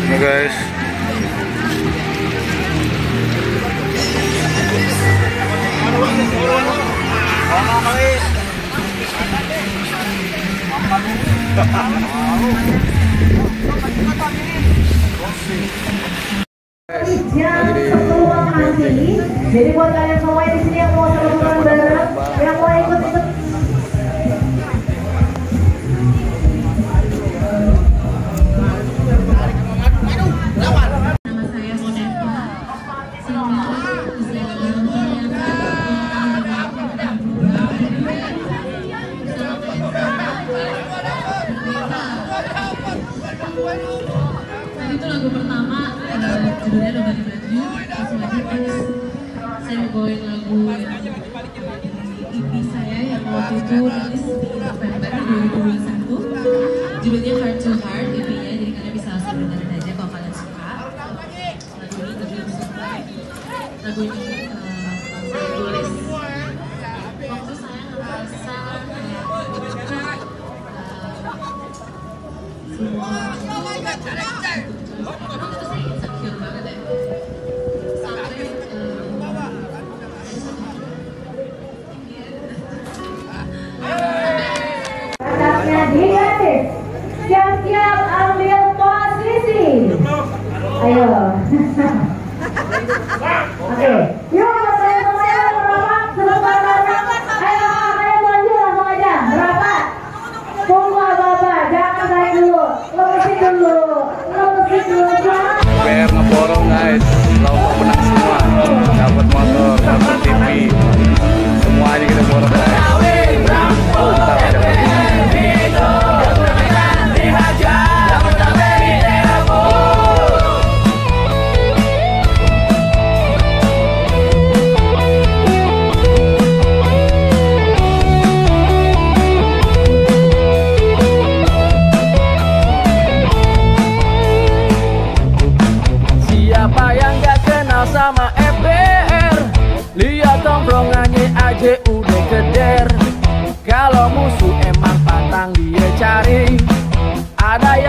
Nah guys, jadi buat kalian semua di sini yang mau seru-seruan bareng, yang mau ikut-ikut. Nama saya Monepa. Tadi itu lagu pertama, judulnya Nobody But You. Langsung aja next, saya mau bawain lagu yang EP saya yang waktu itu rilis di November 2021. Judulnya Heart to Heart EP-nya, jadi kalian bisa langsung dengerin aja kalau kalian suka. Lagu ini saya tulis waktu saya ngerasa semua itu saya insecure banget ya, sampai Atasnya diganti, siap-siap ambil posisi. Ayo. Oke, yuk saya semuanya merapat sebentar. Ayo, kalian maju langsung aja merapat. Tunggu Bapak, jangan tarik dulu, lemesin dulu. PR ngeborong guys, lomba menang semua, dapat motor, dapat TV, semuanya kita borong guys. Mantap, dapat siapa yang gak kenal sama FBR? Lihat tongkrongannya aja udah keder. Kalau musuh emang pantang dia cari.